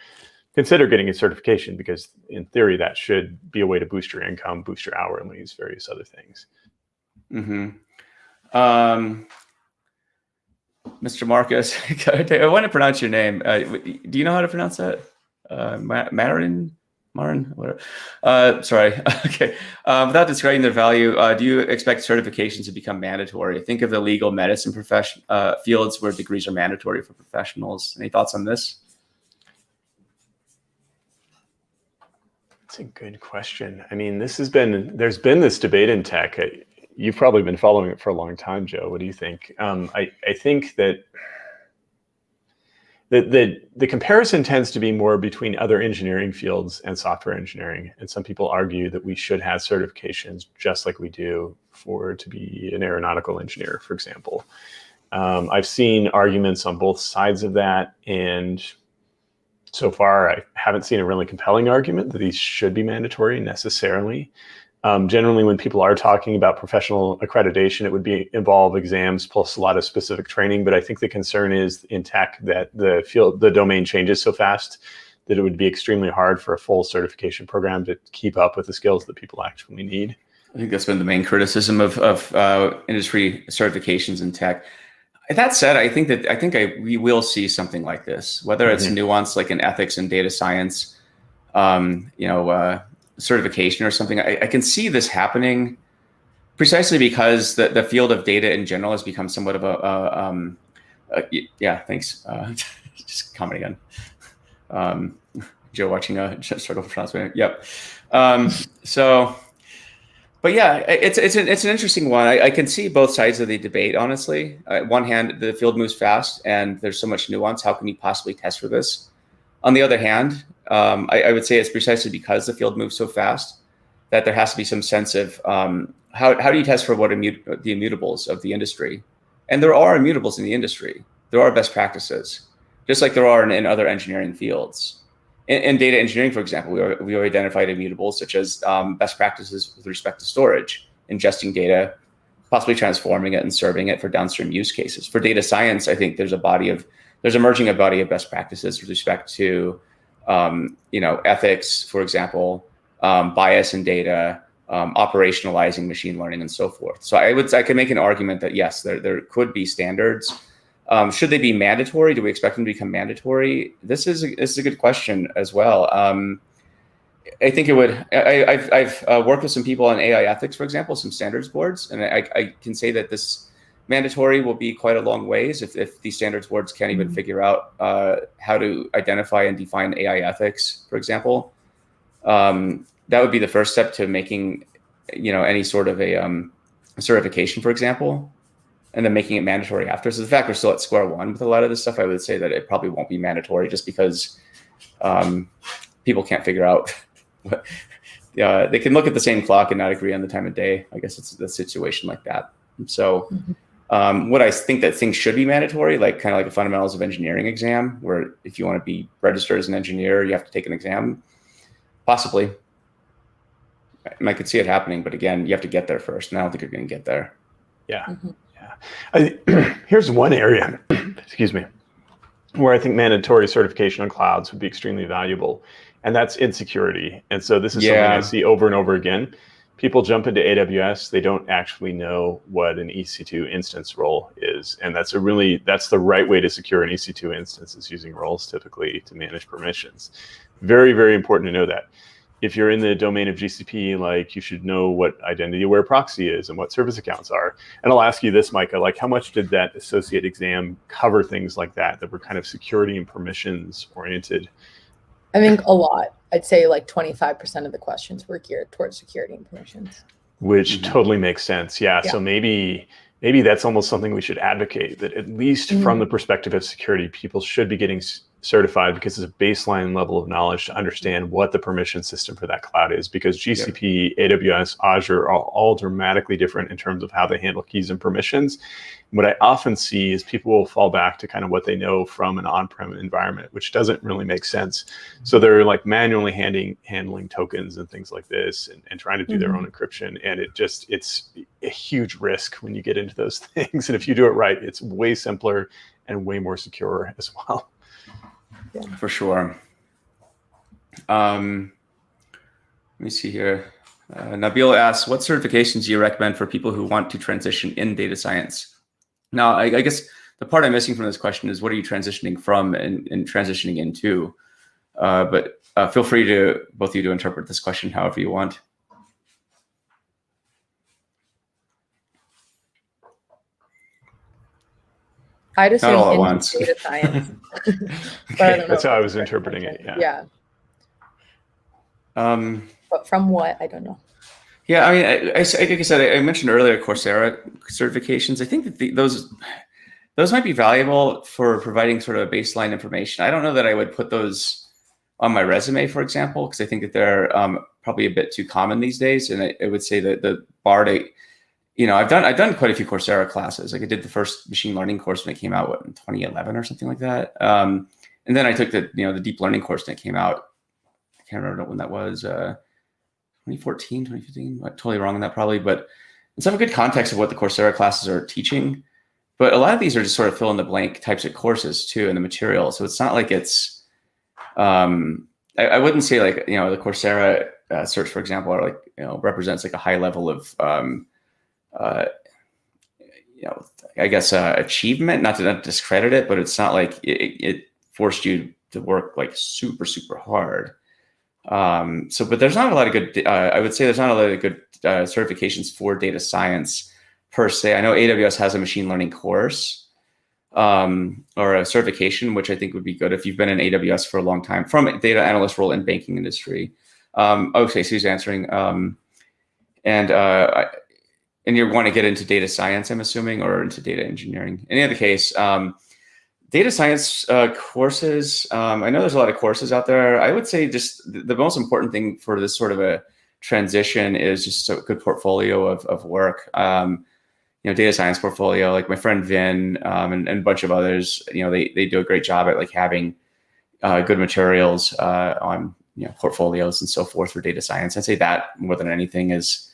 Consider getting a certification, because in theory, that should be a way to boost your income, boost your hourlies, various other things.
Mr. Marcus, I want to pronounce your name. Do you know how to pronounce that? Marin, whatever. Sorry. Okay. Without describing their value, do you expect certifications to become mandatory? Think of the legal medicine fields where degrees are mandatory for professionals. Any thoughts on this?
That's a good question. I mean, there's been this debate in tech. You've probably been following it for a long time, Joe. What do you think? I think that the comparison tends to be more between other engineering fields and software engineering. And some people argue that we should have certifications just like we do to be an aeronautical engineer, for example. I've seen arguments on both sides of that, and so far I haven't seen a really compelling argument that these should be mandatory necessarily. Generally, when people are talking about professional accreditation, it would involve exams plus a lot of specific training. But I think the concern is in tech that the domain changes so fast that it would be extremely hard for a full certification program to keep up with the skills that people actually need.
I think that's been the main criticism of industry certifications in tech. That said, I think we will see something like this, whether it's nuanced like in ethics and data science, certification or something. I can see this happening precisely because the field of data in general has become somewhat of yeah, thanks. Just commenting on Joe watching a sort of transmission. Yep. But yeah, it's an interesting one. I can see both sides of the debate, honestly. On one hand, the field moves fast and there's so much nuance. How can you possibly test for this? On the other hand, I would say it's precisely because the field moves so fast that there has to be some sense of how do you test for what the immutables of the industry? And there are immutables in the industry. There are best practices, just like there are in other engineering fields. In data engineering, for example, we identified immutables such as best practices with respect to storage, ingesting data, possibly transforming it and serving it for downstream use cases. For data science, I think there's emerging a body of best practices with respect to ethics, for example, bias in data, operationalizing machine learning, and so forth. So I could make an argument that yes, there could be standards. Should they be mandatory? Do we expect them to become mandatory? This is a good question as well. I think it would. I've worked with some people on AI ethics, for example, some standards boards, and I can say that this mandatory will be quite a long ways if these standards boards can't even figure out how to identify and define AI ethics, for example. That would be the first step to making, any sort of a certification, for example, and then making it mandatory after. So the fact we're still at square one with a lot of this stuff, I would say that it probably won't be mandatory just because people can't figure out what, they can look at the same clock and not agree on the time of day. I guess it's a situation like that. So what I think that things should be mandatory, like kind of like a fundamentals of engineering exam, where if you want to be registered as an engineer, you have to take an exam, possibly. And I could see it happening, but again, you have to get there first. And I don't think you're going to get there.
Yeah. Here's one area, excuse me, where I think mandatory certification on clouds would be extremely valuable, and that's in security. And so this is something I see over and over again. People jump into AWS, they don't actually know what an EC2 instance role is. And that's the right way to secure an EC2 instance, is using roles typically to manage permissions. Very, very important to know that. If you're in the domain of GCP, you should know what identity-aware proxy is and what service accounts are. And I'll ask you this, Micah, how much did that associate exam cover things like that were kind of security and permissions oriented?
I think a lot. I'd say 25% of the questions were geared towards security and permissions.
Which totally makes sense. Yeah. So maybe that's almost something we should advocate, that at least from the perspective of security, people should be getting certified because it's a baseline level of knowledge to understand what the permission system for that cloud is, because GCP, AWS, Azure are all dramatically different in terms of how they handle keys and permissions. What I often see is people will fall back to kind of what they know from an on-prem environment, which doesn't really make sense. So they're like manually handling tokens and things like this, and trying to do their own encryption. And it's a huge risk when you get into those things. And if you do it right, it's way simpler and way more secure as well.
Yeah. For sure. Let me see here. Nabil asks, what certifications do you recommend for people who want to transition in data science? Now, I guess the part I'm missing from this question is, what are you transitioning from and transitioning into? But feel free to, both of you, to interpret this question however you want.
I'd assume
not all at
into
once.
Data science.
Okay, that's how I was interpreting it.
Yeah. But from what? I don't know.
Yeah, I mean, like I said, I mentioned earlier Coursera certifications. I think that those might be valuable for providing sort of baseline information. I don't know that I would put those on my resume, for example, because I think that they're probably a bit too common these days. And I would say that the bar to, I've done quite a few Coursera classes. Like I did the first machine learning course when it came out, in 2011 or something like that. And then I took the deep learning course when it came out. I can't remember when that was. 2014, 2015. I'm totally wrong on that probably, but it's have a good context of what the Coursera classes are teaching. But a lot of these are just sort of fill in the blank types of courses too in the material. So it's not like it's, I wouldn't say like, the Coursera certs, for example, are like, represents like a high level of, I guess, achievement, not to discredit it, but it's not like it forced you to work like super, super hard. But there's not a lot of good, I would say there's not a lot of good certifications for data science per se. I know AWS has a machine learning course or a certification, which I think would be good if you've been in AWS for a long time, from a data analyst role in banking industry. Okay, so he's answering. And you want to get into data science, I'm assuming, or into data engineering. In any other case, data science courses, I know there's a lot of courses out there. I would say just the most important thing for this sort of a transition is just a good portfolio of work. Data science portfolio, like my friend Vin and a bunch of others, they do a great job at like having good materials on portfolios and so forth for data science. I'd say that more than anything is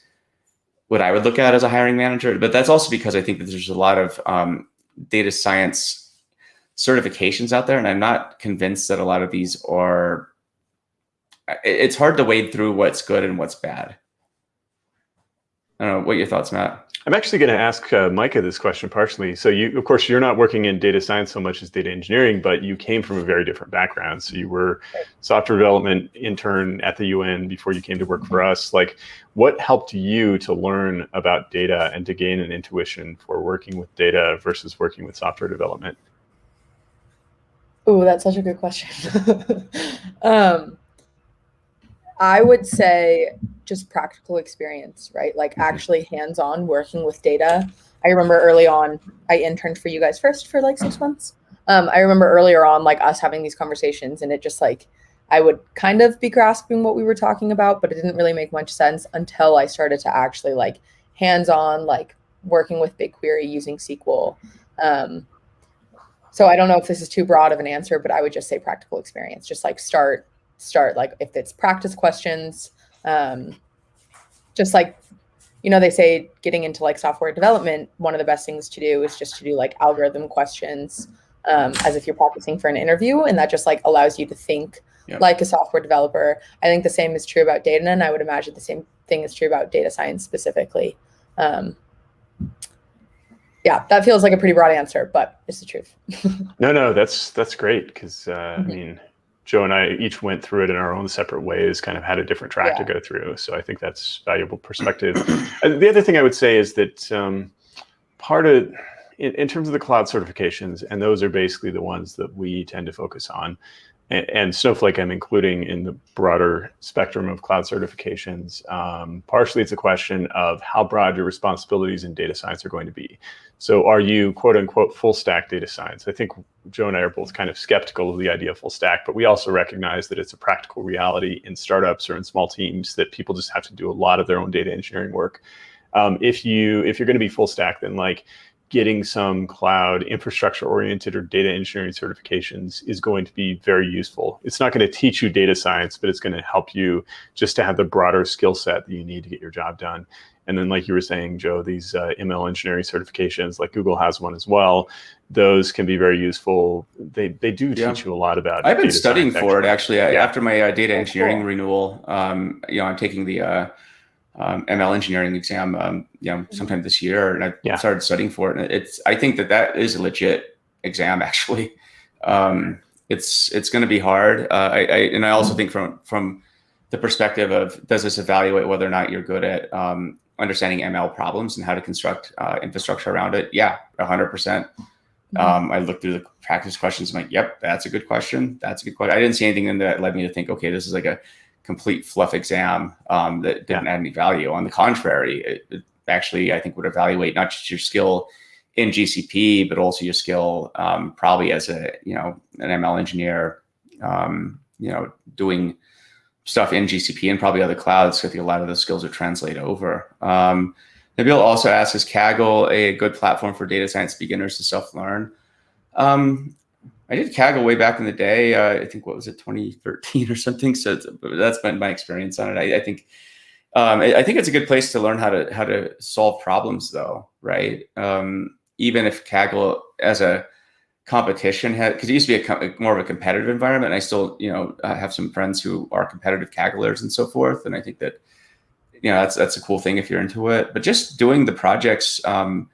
what I would look at as a hiring manager. But that's also because I think that there's a lot of data science certifications out there, and I'm not convinced that a lot of these are, it's hard to wade through what's good and what's bad. I don't know, what are your thoughts, Matt?
I'm actually going to ask Micah this question partially. So you, of course, you're not working in data science so much as data engineering, but you came from a very different background. So you were software development intern at the UN before you came to work for us. Like, what helped you to learn about data and to gain an intuition for working with data versus working with software development?
Oh, that's such a good question. I would say just practical experience, right? Like actually hands-on working with data. I remember early on, I interned for you guys first for like 6 months. I remember earlier on, like us having these conversations, and it just like, I would kind of be grasping what we were talking about, but it didn't really make much sense until I started to actually like hands-on, like working with BigQuery using SQL. So I don't know if this is too broad of an answer, but I would just say practical experience. Just like start like if it's practice questions, just like, they say getting into like software development, one of the best things to do is just to do like algorithm questions as if you're practicing for an interview. And that just like allows you to think like a software developer. I think the same is true about data, and I would imagine the same thing is true about data science specifically. Yeah, that feels like a pretty broad answer, but it's the truth.
No, that's great, because I mean, Joe and I each went through it in our own separate ways, kind of had a different track to go through. So I think that's valuable perspective. The other thing I would say is that part of, in terms of the cloud certifications, and those are basically the ones that we tend to focus on, and Snowflake I'm including in the broader spectrum of cloud certifications. Partially it's a question of how broad your responsibilities in data science are going to be. So are you quote unquote full stack data science? I think Joe and I are both kind of skeptical of the idea of full stack, but we also recognize that it's a practical reality in startups or in small teams that people just have to do a lot of their own data engineering work. If you're going to be full stack, then like getting some cloud infrastructure oriented or data engineering certifications is going to be very useful. It's not going to teach you data science, but it's going to help you just to have the broader skill set that you need to get your job done. And then like you were saying, Joe, these ML engineering certifications, like Google has one as well, those can be very useful. They do teach you a lot about
I've been studying for it actually. After my data engineering
cool.
renewal, I'm taking the ML engineering exam, sometime this year, and I started studying for it. And I think that is a legit exam, actually. It's going to be hard. I also think from the perspective of, does this evaluate whether or not you're good at understanding ML problems and how to construct infrastructure around it? Yeah, 100%. I looked through the practice questions. I'm like, yep, that's a good question. That's a good question. I didn't see anything in that led me to think, okay, this is like a complete fluff exam that didn't add any value. On the contrary, it actually, I think, would evaluate not just your skill in GCP, but also your skill probably as an ML engineer, doing stuff in GCP and probably other clouds. So I think a lot of those skills are translate over. Nabil also asks, is Kaggle a good platform for data science beginners to self-learn? I did Kaggle way back in the day. I think, what was it, 2013 or something? So that's been my experience on it. I think it's a good place to learn how to solve problems, though, right? Even if Kaggle as a competition because it used to be more of a competitive environment. And I still, have some friends who are competitive Kagglers and so forth. And I think that, that's a cool thing if you're into it. But just doing the projects and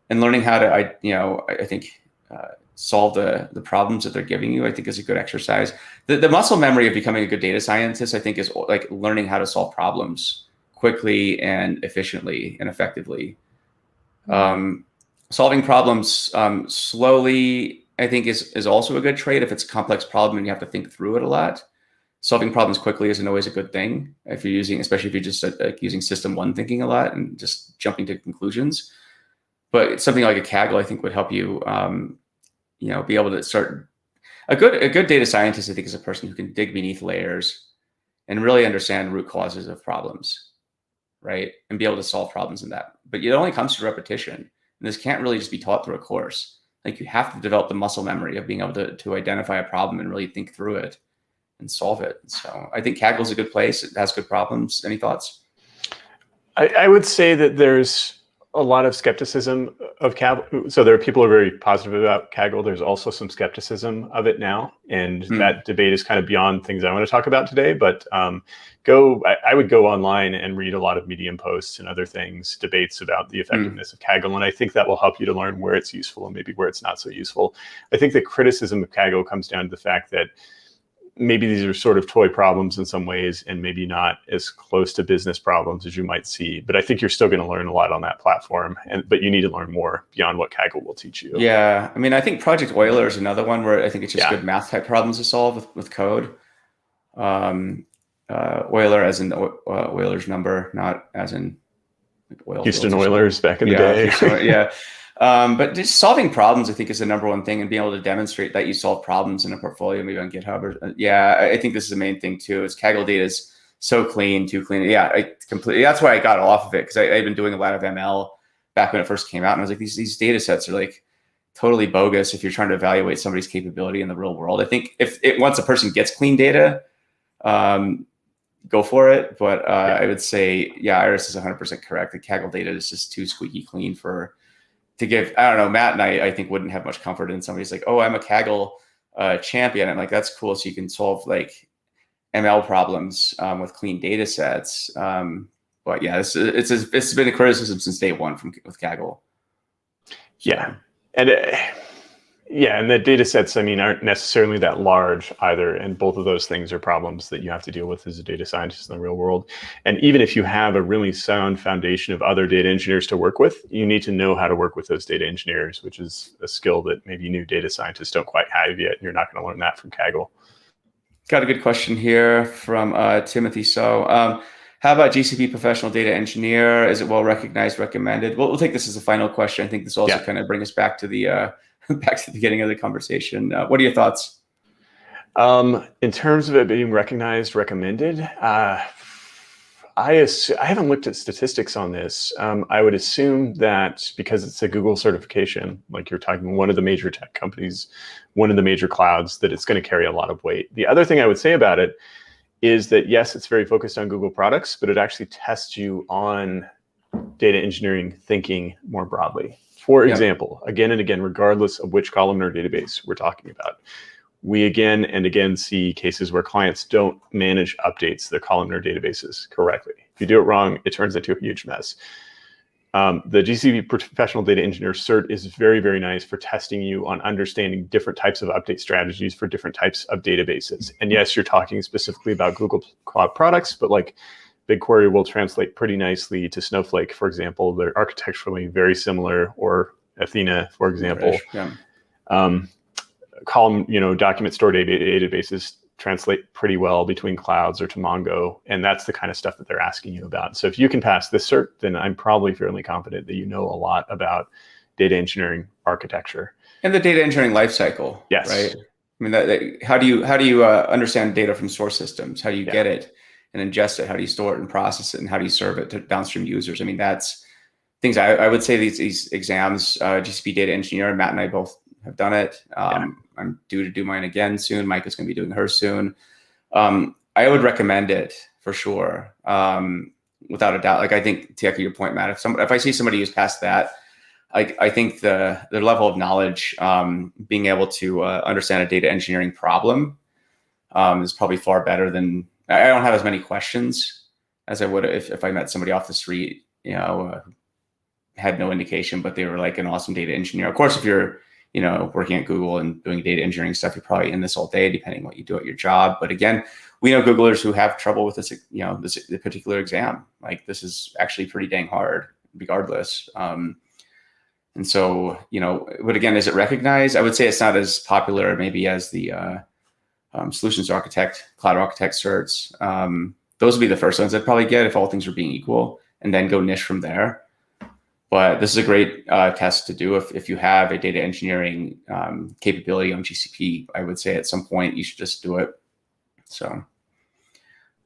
learning how to, I think, solve the problems that they're giving you, I think is a good exercise. The muscle memory of becoming a good data scientist, I think, is like learning how to solve problems quickly and efficiently and effectively. Solving problems slowly, I think, is also a good trait. If it's a complex problem and you have to think through it a lot, solving problems quickly isn't always a good thing. Especially if you're just using system one thinking a lot and just jumping to conclusions. But something like a Kaggle, I think, would help you, be able to start. A good data scientist, I think, is a person who can dig beneath layers and really understand root causes of problems, right? And be able to solve problems in that. But it only comes through repetition. And this can't really just be taught through a course. Like, you have to develop the muscle memory of being able to identify a problem and really think through it and solve it. So I think Kaggle is a good place. It has good problems. Any thoughts?
I would say that there's a lot of skepticism of Kaggle. So there are people who are very positive about Kaggle. There's also some skepticism of it now. And that debate is kind of beyond things I want to talk about today. But I would go online and read a lot of Medium posts and other things, debates about the effectiveness of Kaggle. And I think that will help you to learn where it's useful and maybe where it's not so useful. I think the criticism of Kaggle comes down to the fact that maybe these are sort of toy problems in some ways and maybe not as close to business problems as you might see. But I think you're still going to learn a lot on that platform. But you need to learn more beyond what Kaggle will teach you.
Yeah. I mean, I think Project Euler is another one where I think it's just good math type problems to solve with code. Euler as in Euler's number, not as in like oil
Houston Oilers back in the day.
But just solving problems, I think, is the number one thing, and being able to demonstrate that you solve problems in a portfolio, maybe on GitHub. I think this is the main thing too. Is Kaggle data is so clean, too clean. Yeah, I completely. That's why I got off of it, because I've been doing a lot of ML back when it first came out, and I was like, these data sets are like totally bogus if you're trying to evaluate somebody's capability in the real world. I think once a person gets clean data, go for it. But I would say, Iris is 100% correct. The Kaggle data is just too squeaky clean to give. I don't know, Matt and I think wouldn't have much comfort in somebody's like, oh, I'm a Kaggle champion. I'm like, that's cool. So you can solve like ML problems with clean data sets. But yeah, it's been a criticism since day one with Kaggle.
Yeah. And the data sets, I mean, aren't necessarily that large either. And both of those things are problems that you have to deal with as a data scientist in the real world. And even if you have a really sound foundation of other data engineers to work with, you need to know how to work with those data engineers, which is a skill that maybe new data scientists don't quite have yet. You're not going to learn that from Kaggle.
Got a good question here from Timothy. So how about GCP professional data engineer? Is it well recognized, recommended? We'll take this as a final question. I think this also kind of brings us back to the back to the beginning of the conversation. What are your thoughts?
In terms of it being recognized, recommended, I haven't looked at statistics on this. I would assume that because it's a Google certification, like you're talking one of the major tech companies, one of the major clouds, that it's going to carry a lot of weight. The other thing I would say about it is that, yes, it's very focused on Google products, but it actually tests you on data engineering thinking more broadly. For example, again and again, regardless of which columnar database we're talking about, we again and again see cases where clients don't manage updates to their columnar databases correctly. If you do it wrong, it turns into a huge mess. The GCP Professional Data Engineer Cert is very, very nice for testing you on understanding different types of update strategies for different types of databases. And yes, you're talking specifically about Google Cloud products, but like BigQuery will translate pretty nicely to Snowflake, for example. They're architecturally very similar, or Athena, for example. Document store databases translate pretty well between clouds or to Mongo, and that's the kind of stuff that they're asking you about. So if you can pass this cert, then I'm probably fairly confident that you know a lot about data engineering architecture
and the data engineering lifecycle.
Yes,
right. I mean, how do you understand data from source systems? How do you get it and ingest it? How do you store it and process it? And how do you serve it to downstream users? I mean, that's things I would say these exams, GCP Data Engineer, Matt and I both have done it. I'm due to do mine again soon. Mike is going to be doing hers soon. I would recommend it for sure, without a doubt. Like, I think, to echo your point, Matt, if I see somebody who's passed that, I think their level of knowledge, being able to understand a data engineering problem, is probably far better than. I don't have as many questions as I would if I met somebody off the street, had no indication, but they were like an awesome data engineer. Of course, if you're working at Google and doing data engineering stuff, you're probably in this all day, depending on what you do at your job. But again, we know Googlers who have trouble with this, this particular exam. Like, this is actually pretty dang hard, regardless. And so, but again, is it recognized? I would say it's not as popular maybe as the solutions architect, cloud architect certs. Those would be the first ones I'd probably get if all things were being equal, and then go niche from there. But this is a great test to do if you have a data engineering capability on GCP. I would say at some point you should just do it. So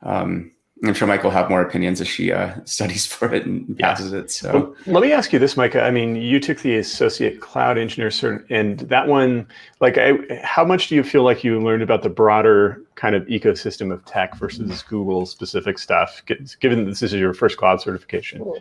I'm sure Mike will have more opinions as she studies for it and passes it. So
well, let me ask you this, Micah. I mean, you took the Associate Cloud Engineer cert, and that one, like, how much do you feel like you learned about the broader kind of ecosystem of tech versus Google specific stuff, given that this is your first cloud certification?
Ooh.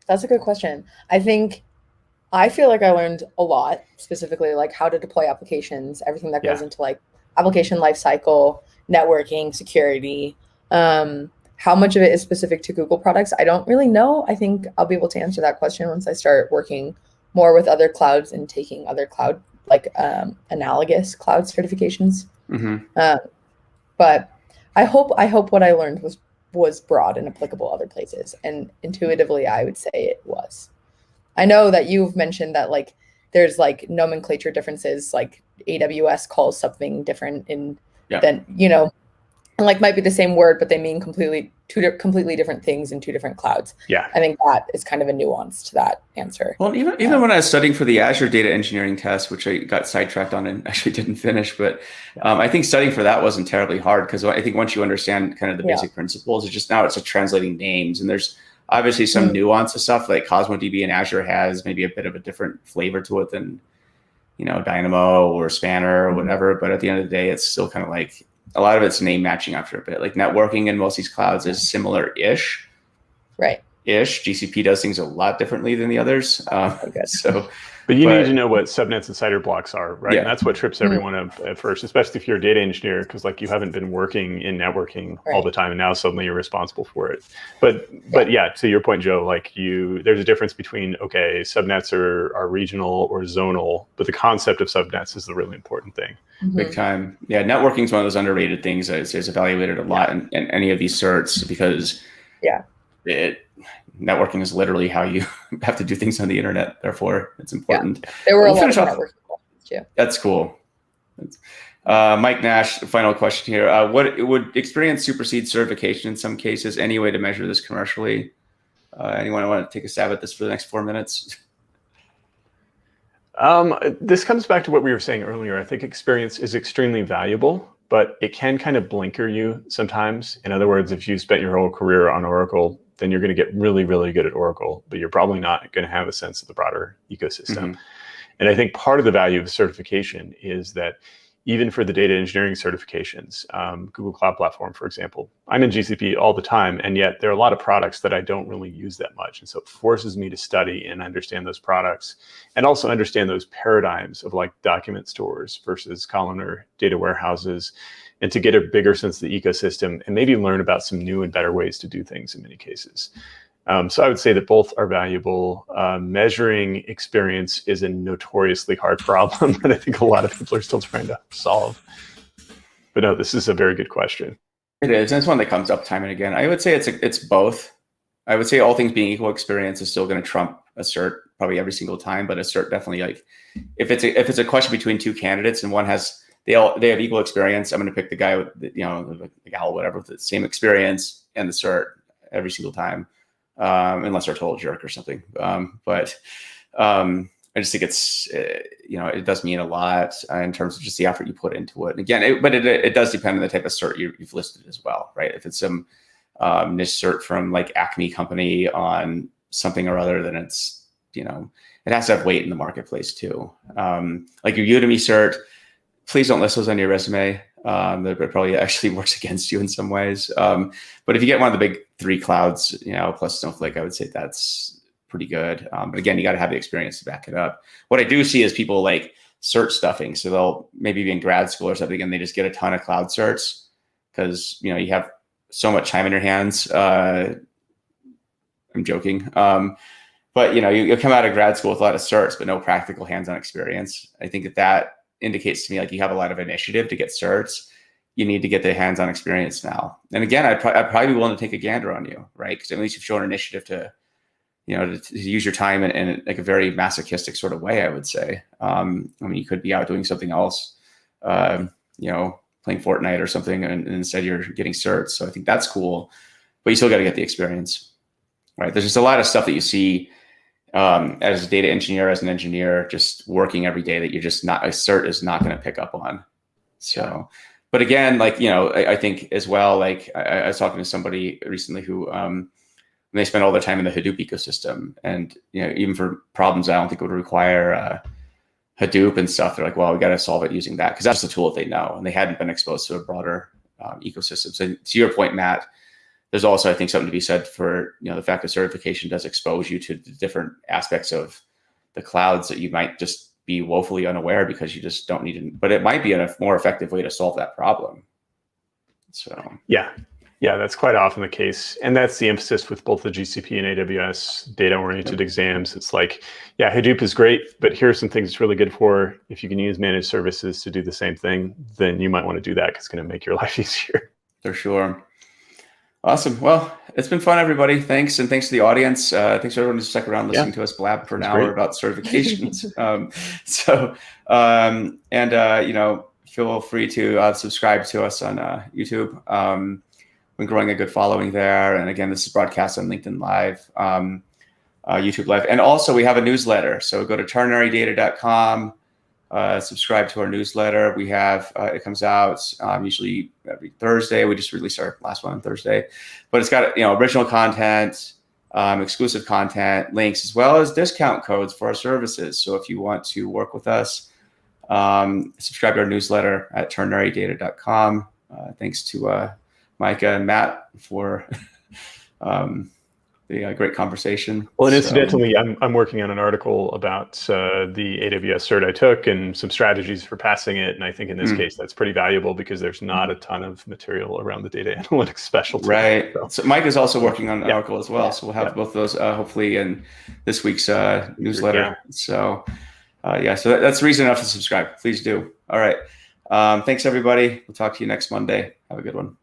That's a good question. I feel like I learned a lot, specifically like how to deploy applications, everything that goes into like application lifecycle, networking, security. How much of it is specific to Google products? I don't really know. I think I'll be able to answer that question once I start working more with other clouds and taking other cloud, like analogous cloud certifications. But I hope what I learned was broad and applicable other places. And intuitively, I would say it was. I know that you've mentioned that like there's like nomenclature differences, like AWS calls something different than, and like might be the same word, but they mean two completely different things in two different clouds.
Yeah.
I think that is kind of a nuance to that answer.
Well, even when I was studying for the Azure data engineering test, which I got sidetracked on and actually didn't finish, but I think studying for that wasn't terribly hard, because I think once you understand kind of the basic principles, it's just now it's translating names, and there's obviously some nuance of stuff like CosmoDB in Azure has maybe a bit of a different flavor to it than Dynamo or Spanner or whatever. But at the end of the day, it's still kind of like a lot of it's name matching after a bit. Like networking in most of these clouds is similar-ish.
Right.
GCP does things a lot differently than the others.
But you need to know what subnets and CIDR blocks are, right? And that's what trips everyone up at first, especially if you're a data engineer, because like you haven't been working in networking all the time, and now suddenly you're responsible for it. But to your point, Joe, like there's a difference between, subnets are regional or zonal, but the concept of subnets is the really important thing.
Big time. Yeah, networking is one of those underrated things that is evaluated a lot in any of these certs, because networking is literally how you have to do things on the internet. Therefore, it's important.
There were a lot of networking questions too.
That's cool. Mike Nash, final question here. What would experience supersede certification in some cases? Any way to measure this commercially? Anyone want to take a stab at this for the next 4 minutes?
This comes back to what we were saying earlier. I think experience is extremely valuable, but it can kind of blinker you sometimes. In other words, if you spent your whole career on Oracle, then you're going to get really, really good at Oracle, but you're probably not going to have a sense of the broader ecosystem. And I think part of the value of certification is that even for the data engineering certifications, Google Cloud Platform, for example, I'm in GCP all the time, and yet there are a lot of products that I don't really use that much. And so it forces me to study and understand those products and also understand those paradigms of like document stores versus columnar data warehouses, and to get a bigger sense of the ecosystem and maybe learn about some new and better ways to do things in many cases. So I would say that both are valuable. Measuring experience is a notoriously hard problem that I think a lot of people are still trying to solve. But no, this is a very good question.
It is, and it's one that comes up time and again. I would say it's both. I would say all things being equal, experience is still going to trump a cert probably every single time, but a cert definitely, like if it's a question between two candidates and one has they have equal experience, I'm going to pick the guy with the gal, whatever, with the same experience and the cert every single time. Unless they're a total jerk or something. But I just think it's, it does mean a lot in terms of just the effort you put into it. And again, it does depend on the type of cert you've listed as well, right? If it's some niche cert from like Acme company on something or other, then it's, it has to have weight in the marketplace too. Like your Udemy cert, please don't list those on your resume. That probably actually works against you in some ways. But if you get one of the big 3 clouds, plus Snowflake, I would say that's pretty good. But again, you got to have the experience to back it up. What I do see is people like cert stuffing. So they'll maybe be in grad school or something and they just get a ton of cloud certs because, you have so much time in your hands. I'm joking. But, you come out of grad school with a lot of certs, but no practical hands-on experience. I think that indicates to me like you have a lot of initiative to get certs. You need to get the hands-on experience now. And again, I'd probably be willing to take a gander on you, right? Because at least you've shown initiative to, to use your time in like a very masochistic sort of way, I would say. You could be out doing something else, playing Fortnite or something, and instead you're getting certs. So I think that's cool, but you still got to get the experience, right? There's just a lot of stuff that you see as a data engineer, as an engineer, just working every day that you're just not, a cert is not going to pick up on. So, but again, I think as well, like I was talking to somebody recently who, they spend all their time in the Hadoop ecosystem, and, even for problems I don't think would require Hadoop and stuff, they're like, well, we got to solve it using that because that's the tool that they know, and they hadn't been exposed to a broader ecosystem. So to your point, Matt, there's also, I think, something to be said for, the fact that certification does expose you to the different aspects of the clouds that you might just be woefully unaware because you just don't need to, but it might be a more effective way to solve that problem. So,
yeah, that's quite often the case. And that's the emphasis with both the GCP and AWS data-oriented exams. It's like, Hadoop is great, but here are some things it's really good for. If you can use managed services to do the same thing, then you might want to do that because it's going to make your life easier. For
sure. Awesome. Well, it's been fun, everybody. Thanks. And thanks to the audience. Thanks to everyone who's stuck around listening to us blab for an hour about certifications. Feel free to subscribe to us on YouTube. We're growing a good following there. And again, this is broadcast on LinkedIn Live, YouTube Live. And also we have a newsletter. So go to ternarydata.com. Subscribe to our newsletter. We have, it comes out usually every Thursday. We just released our last one on Thursday, but it's got, original content, exclusive content, links, as well as discount codes for our services. So if you want to work with us, subscribe to our newsletter at ternarydata.com. Thanks to Micah and Matt for the great conversation.
Well, and incidentally, I'm working on an article about the AWS cert I took and some strategies for passing it. And I think in this case, that's pretty valuable because there's not a ton of material around the data analytics specialty.
Right. So Mike is also working on an article as well. So we'll have both of those hopefully in this week's newsletter. So so that's reason enough to subscribe. Please do. All right. Thanks, everybody. We'll talk to you next Monday. Have a good one.